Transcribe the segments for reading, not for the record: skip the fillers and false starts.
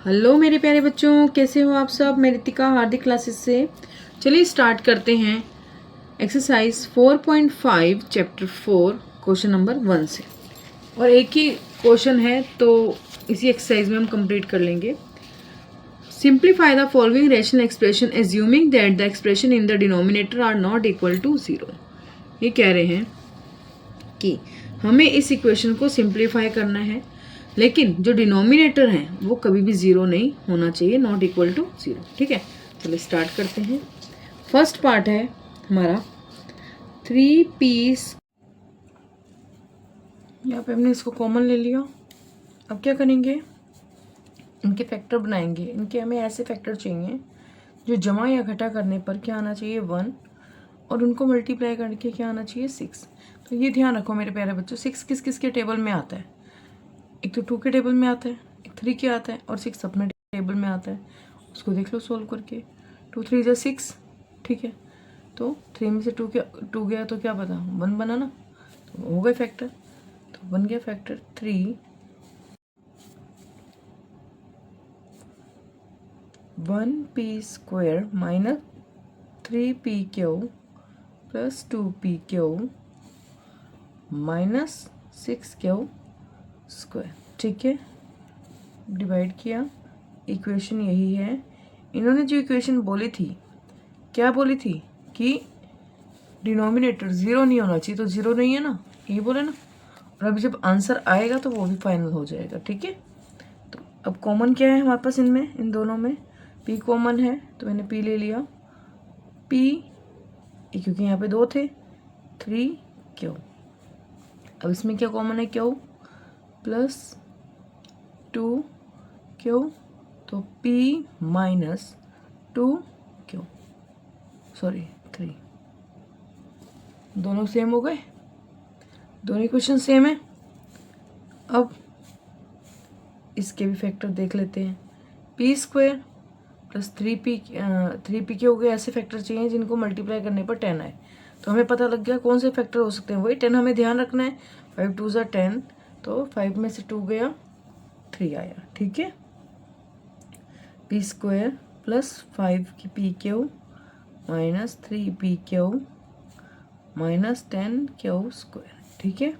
Hello मेरे प्यारे बच्चों, कैसे हो आप सब। मैं रितिका हार्दिक क्लासेस से। चलिए स्टार्ट करते हैं एक्सरसाइज 4.5 चैप्टर 4 क्वेश्चन नंबर 1 से। और एक ही क्वेश्चन है तो इसी एक्सरसाइज में हम कंप्लीट कर लेंगे। Simplify the following rational expression assuming that the expression in the denominator are not equal to 0। ये कह रहे हैं कि हमें इस इक्वेशन को सिंप्लीफाई करना है, लेकिन जो डिनोमिनेटर है वो कभी भी ज़ीरो नहीं होना चाहिए, नॉट इक्वल टू 0। ठीक है, चलो स्टार्ट करते हैं। फर्स्ट पार्ट है हमारा 3p। यहाँ पे हमने इसको कॉमन ले लिया। अब क्या करेंगे, इनके फैक्टर बनाएंगे। इनके हमें ऐसे फैक्टर चाहिए जो जमा या घटा करने पर क्या आना चाहिए 1, और उनको मल्टीप्लाई करके क्या आना चाहिए 6। तो ये ध्यान रखो मेरे प्यारे बच्चों, 6 किस किस के टेबल में आता है। एक तो 2 के टेबल में आता है, एक 3 के आता है, और 6 अपने टेबल में आता है। उसको देख लो सोल्व करके। 2 3 जा 6। ठीक है, तो 3 में से 2 गया तो क्या बता 1 बना ना, तो हो गए फैक्टर। तो बन गया factor 3 1p² minus 3pq plus 2pq minus 6q²। ठीक है, डिवाइड किया। इक्वेशन यही है। इन्होंने जो इक्वेशन बोली थी, क्या बोली थी कि डिनोमिनेटर 0 नहीं होना चाहिए, तो 0 नहीं है ना, ये बोले ना। और अभी जब आंसर आएगा तो वो भी फाइनल हो जाएगा। ठीक है, तो अब कॉमन क्या है हमारे पास इनमें, इन दोनों में p कॉमन है, तो मैंने p ले लिया। p क्योंकि यहाँ पे 2 थे, 3q। अब इसमें क्या कॉमन है, q प्लस 2q, तो p माइनस 2q, सॉरी 3। दोनों सेम हो गए, दोनों इक्वेशन सेम है। अब इसके भी फैक्टर देख लेते हैं। p² प्लस 3p हो गए। ऐसे फैक्टर चाहिए जिनको मल्टीप्लाई करने पर 10 आए। तो हमें पता लग गया कौन से फैक्टर हो सकते हैं, वही 10 हमें ध्यान रखना है। 5 2 ज़ा 10, तो 5 में से 2 गया 3 आया। ठीक है, p² plus 5pq minus 3pq minus 10q²। ठीक है,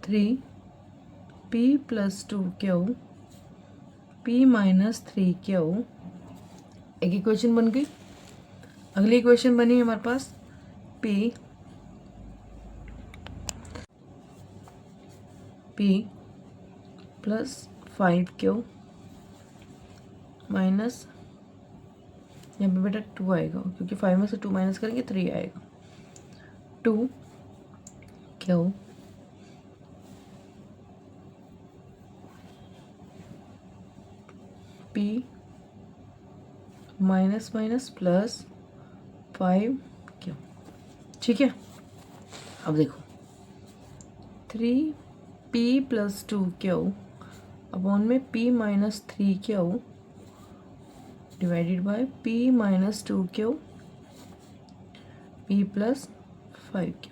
3p plus 2q p minus 3q। एक इक्वेशन बन गई। अगली इक्वेशन बनी हमारे पास p प्लस 5q माइनस, यहाँ पे बेटा 2 आएगा क्योंकि 5 में से 2 माइनस करेंगे 3 आएगा। 2q p minus minus plus 5q। ठीक है, अब देखो 3p प्लस 2q अपॉन में p minus 3q divided by p minus 2q p plus 5q।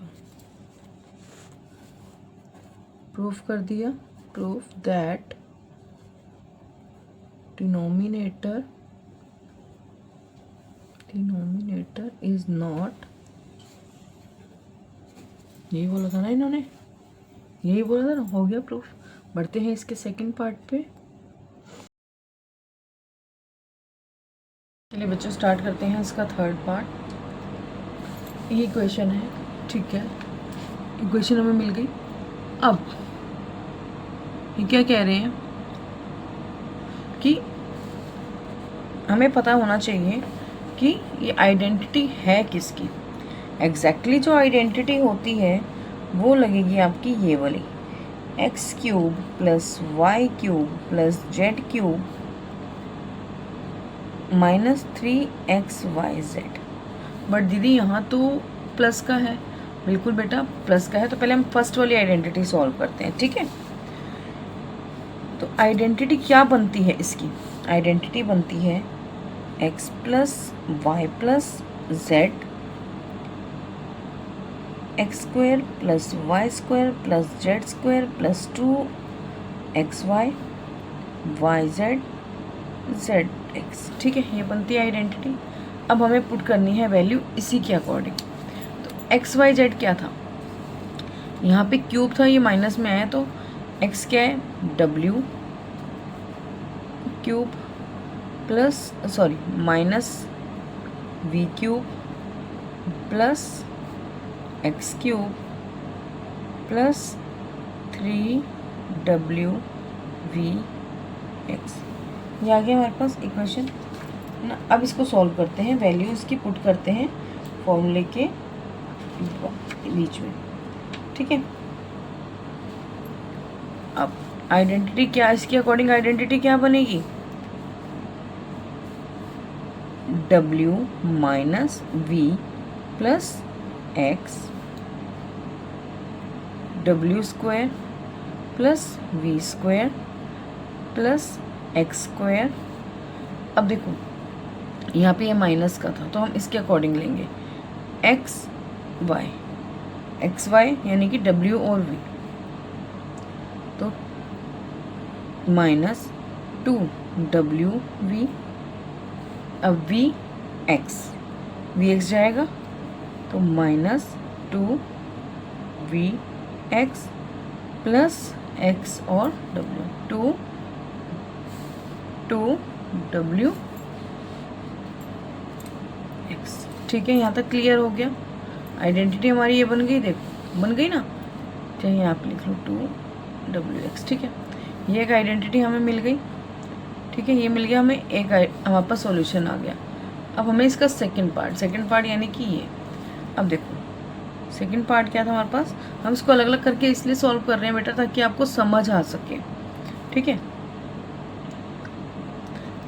Proof कर दिया। Proof that denominator is not, यही बोला था ना इन्होंने, यही बोला था ना, हो गया प्रूफ। बढ़ते हैं इसके सेकंड पार्ट पे। चलिए बच्चों स्टार्ट करते हैं इसका थर्ड पार्ट। ये इक्वेशन है, ठीक है, इक्वेशन हमें मिल गई। अब ये क्या कह रहे हैं कि हमें पता होना चाहिए कि ये आइडेंटिटी है किसकी। एग्जैक्टली जो आइडेंटिटी होती है वो लगेगी आपकी ये वाली, x³ plus y³ plus z³ minus 3xyz। But दीदी यहाँ तो प्लस का है। बिल्कुल बेटा प्लस का है, तो पहले हम फर्स्ट वाली आइडेंटिटी सॉल्व करते हैं। ठीक है, तो आइडेंटिटी क्या बनती है इसकी, आइडेंटिटी बनती है x plus y plus z x² plus y² plus z² plus 2xy y z z x. ठीक है, ये बनती है आइडेंटिटी। अब हमें पुट करनी है वैल्यू इसी के अकॉर्डिंग। तो एक्स वाई जेड क्या था, यहाँ पे क्यूब था, ये माइनस में आया, तो एक्स क्या है, डब्ल्यू cube plus minus v cube plus x cube plus 3w v x. ये आ गया हमारे पास इक्वेशन ना। अब इसको सॉल्व करते हैं, वैल्यू इसकी पुट करते हैं फॉर्मूले के बीच में। ठीक है, अब आइडेंटिटी क्या, इसके अकॉर्डिंग आइडेंटिटी क्या बनेगी, w minus v plus x डब्ल्यू square plus we square plus x square. अब देखो यहाँ पे ये माइनस का था, तो हम इसके अकॉर्डिंग लेंगे एक्स वाई यानी कि डब्ल्यू और वी, तो माइनस 2w वी। अब वी एक्स जाएगा, तो minus 2v x plus x और w, 2w एक्स। ठीक है, यहाँ तक क्लियर हो गया। आइडेंटिटी हमारी ये बन गई, देखो बन गई ना, चाहे यहाँ पे लिख लो 2w एक्स। ठीक है, ये एक आइडेंटिटी हमें मिल गई। ठीक है, ये मिल गया हमें, एक हमारे पास सॉल्यूशन आ गया। अब हमें इसका सेकंड पार्ट यानी कि ये, अब देखो सेकंड पार्ट क्या था हमारे पास, हम इसको अलग अलग करके इसलिए सॉल्व कर रहे हैं बेटा ताकि आपको समझ आ सके। ठीक है,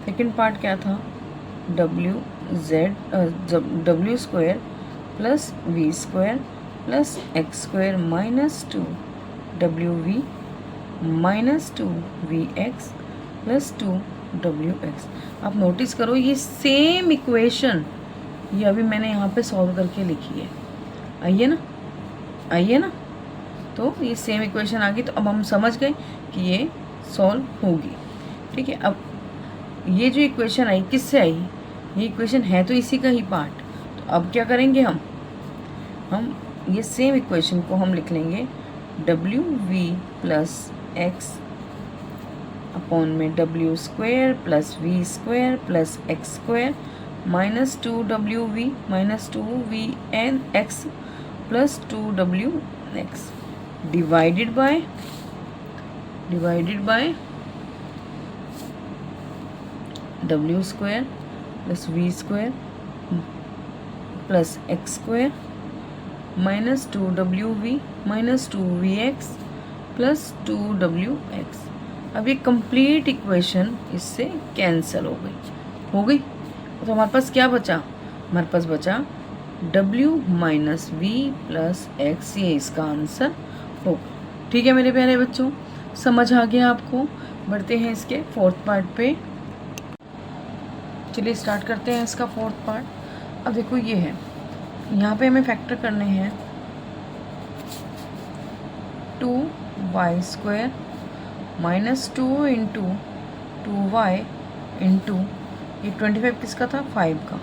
सेकंड पार्ट क्या था, डब्ल्यू square plus we square plus x square minus 2w minus 2v x plus 2w x. आप नोटिस करो ये सेम इक्वेशन ये अभी मैंने यहाँ पे सॉल्व करके लिखी है, आइए ना, तो ये सेम इक्वेशन आ गई। तो अब हम समझ गए कि ये सॉल्व होगी। ठीक है, अब ये जो इक्वेशन आई किससे आई, ये इक्वेशन है तो इसी का ही पार्ट। तो अब क्या करेंगे हम ये सेम इक्वेशन को हम लिख लेंगे W V plus X upon में W square plus we square plus x square minus 2w minus 2v N X plus 2w X divided by W square plus we square plus x square minus 2w minus 2v x plus 2w X. अब ये complete equation इससे cancel हो गई। तो हमारे पास क्या बचा, हमारे पास बचा w minus v plus x, ये इसका आंसर होगा। ठीक है मेरे प्यारे बच्चों, समझ आ गया आपको। बढ़ते हैं इसके फोर्थ पार्ट पे, चलिए स्टार्ट करते हैं इसका फोर्थ पार्ट। अब देखो ये है, यहाँ पे हमें फैक्टर करने हैं 2y square minus 2 into 2y into ये 25 किसका था, 5 का,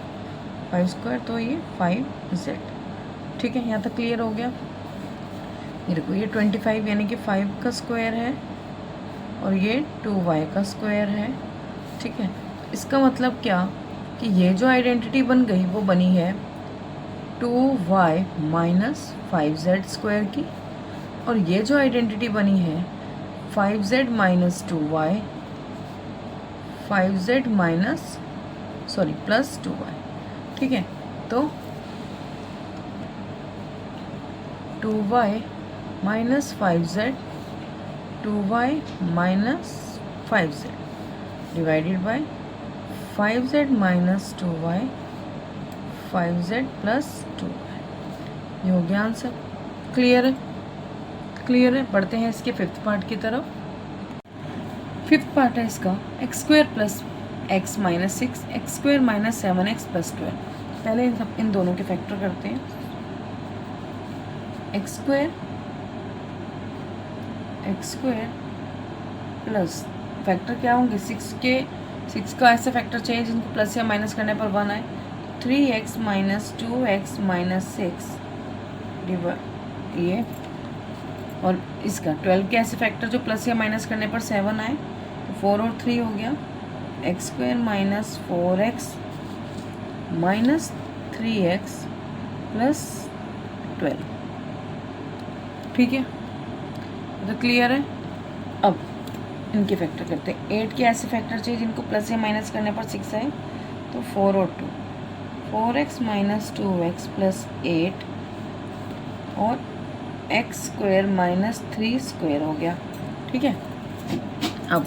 5 स्क्वायर, तो ये 5z। ठीक है, यहाँ तक क्लियर हो गया। ये देखो ये 25 यानी कि 5 का स्क्वायर है और ये 2y का स्क्वायर है। ठीक है, इसका मतलब क्या कि ये जो आइडेंटिटी बन गई वो बनी है 2y माइनस 5z स्क्वायर की, और ये जो आइडेंटिटी बनी है 5z minus 2y 5z minus plus 2y। ठीक है, तो 2y minus 5z 2y minus 5z divided by 5z minus 2y 5z plus 2y। ये हो गया आंसर। क्लियर है। बढ़ते हैं इसके फिफ्थ पार्ट की तरफ। फिफ्थ पार्ट है इसका x square plus x minus 6 x square minus 7x plus 12। पहले इन दोनों के फैक्टर करते हैं। एक्स स्क्वायर प्लस फैक्टर क्या होंगे, 6 का ऐसे फैक्टर चाहिए जिनको प्लस या माइनस करने पर 1 आए। 3x माइनस 2x माइनस 6 ये, और इसका 12 के ऐसे फैक्टर जो प्लस या माइनस करने पर 7 आए, तो 4 और 3 हो गया x square minus 4x minus 3x plus 12। ठीक है, तो क्लियर है। अब इनके फैक्टर करते हैं। 8 के ऐसे फैक्टर चाहिए जिनको प्लस या माइनस करने पर 6 आए, तो 4 और 2, 4x माइनस 2x प्लस 8 और x स्क्वायर माइनस 3 स्क्वायर हो गया। ठीक है, अब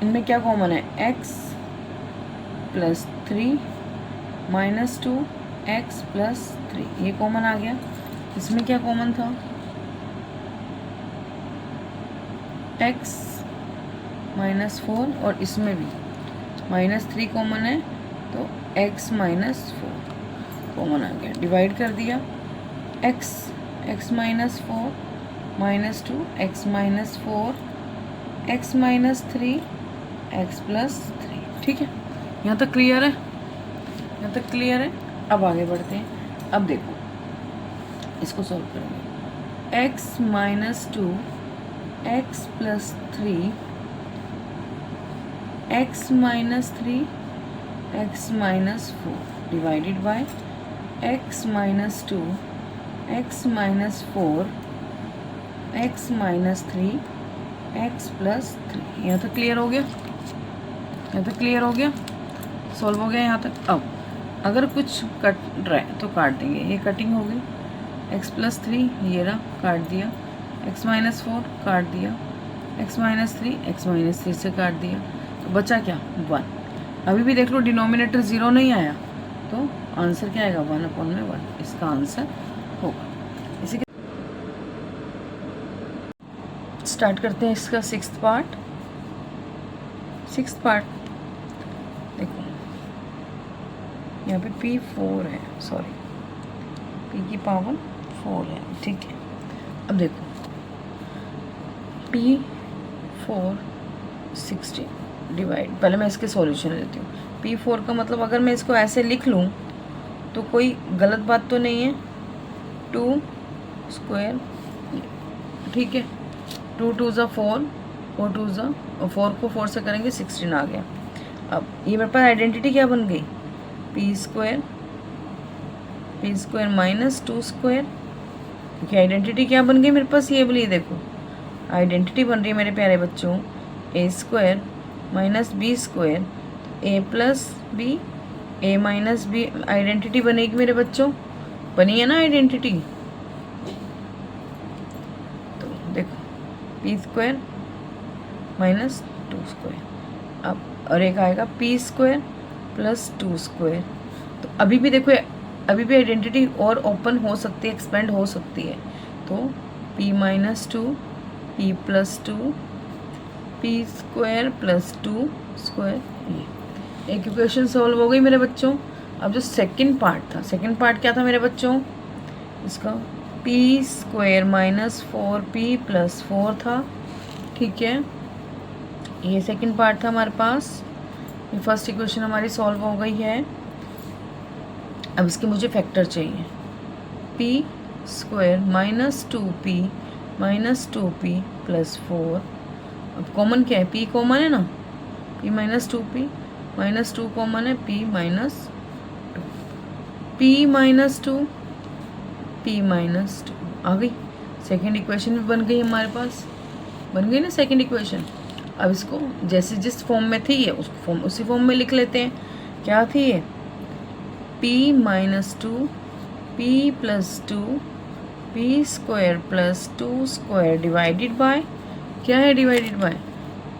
इनमें क्या कॉमन है, x plus 3 minus 2 x plus 3, ये कॉमन आ गया। इसमें क्या कॉमन था, x माइनस 4, और इसमें भी माइनस 3 कॉमन है, तो x माइनस 4 कॉमन आ गया। डिवाइड कर दिया, x minus 4 minus 2 x minus 4 x minus 3 x plus 3। ठीक है, यहाँ तक क्लियर है, यहाँ तक क्लियर है। अब आगे बढ़ते हैं। अब देखो इसको सॉल्व करेंगे। x minus 2 x plus 3 x minus 3 x minus 4 divided by x minus 2 x minus 4 x minus 3 x plus 3। यहाँ तक क्लियर हो गया, यहाँ तक क्लियर हो गया, सॉल्व हो गया यहाँ तक। अब अगर कुछ कट रहा है तो काट देंगे, ये कटिंग हो गई। x प्लस 3 ये रहा, काट दिया। x माइनस 4 काट दिया, x माइनस 3 x माइनस 3 से काट दिया, तो बचा क्या, 1। अभी भी देख लो डिनोमिनेटर 0 नहीं आया, तो आंसर क्या आएगा, 1/1 इसका आंसर होगा। इसी के स्टार्ट करते हैं इसका सिक्स्थ पार्ट। देखो यहाँ पे P4 है, सॉरी P की पावर 4 है। ठीक है, अब देखो P4 16 डिवाइड, पहले मैं इसके सॉल्यूशन लेती हूँ। P4 का मतलब अगर मैं इसको ऐसे लिख लूँ तो कोई गलत बात तो नहीं है, 2 स्क्वायर, ठीक है, 2 2 ज़ा 4, 4 2 ज़ा, 4 को 4 से करेंगे 16 आ गया। अब ये मेरे पास आइडेंटिटी क्या बन गई, पी स्क्वायर माइनस 2 स्क्वायर, क्योंकि आइडेंटिटी क्या बन गई मेरे पास, ये बोलिए देखो आइडेंटिटी बन रही है मेरे प्यारे बच्चों, ए स्क्वायर माइनस बी स्क्वायर, ए प्लस बी, ए माइनस बी, आइडेंटिटी बनेगी मेरे बच्चों, बनी है ना आइडेंटिटी। तो देखो पी स्क्वायर माइनस 2 स्क्वायर, अब और एक आएगा पी स्क्वायर प्लस 2 स्क्वायर। तो अभी भी देखो, अभी भी आइडेंटिटी और ओपन हो सकती है, एक्सपेंड हो सकती है। तो p minus 2 p plus 2 p square plus 2 square, ये एक इक्वेशन सॉल्व हो गई मेरे बच्चों। अब जो सेकंड पार्ट था, सेकंड पार्ट क्या था मेरे बच्चों, इसका p square minus 4p plus 4 था। ठीक है, ये सेकंड पार्ट था हमारे पास। ये फर्स्ट इक्वेशन हमारी सॉल्व हो गई है। अब इसके मुझे फैक्टर चाहिए, p square minus 2p minus 2p plus 4। अब कॉमन क्या है, p कॉमन है ना, p minus 2p minus 2 common है, p minus 2, p minus 2 p minus 2 आ गई। सेकेंड इक्वेशन भी बन गई हमारे पास, बन गई ना सेकेंड इक्वेशन। अब इसको जैसे जिस फॉर्म में थी ये उसी फॉर्म में लिख लेते हैं। क्या थी ये, p minus 2 p plus 2 p square plus 2 square divided by, क्या है divided by,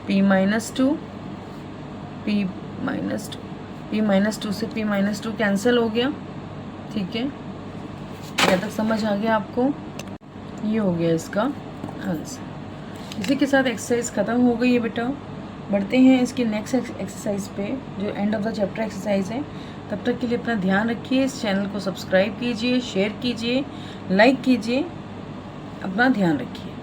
p minus 2 p minus 2, p minus 2 से p माइनस 2 कैंसिल हो गया। ठीक है, क्या तक समझ आ गया आपको, ये हो गया इसका आंसर। इसी के साथ एक्सरसाइज ख़त्म हो गई है बेटा। बढ़ते हैं इसकी नेक्स्ट एक्सरसाइज पे, जो end of the chapter exercise है। तब तक के लिए अपना ध्यान रखिए, इस चैनल को सब्सक्राइब कीजिए, शेयर कीजिए, लाइक कीजिए, अपना ध्यान रखिए।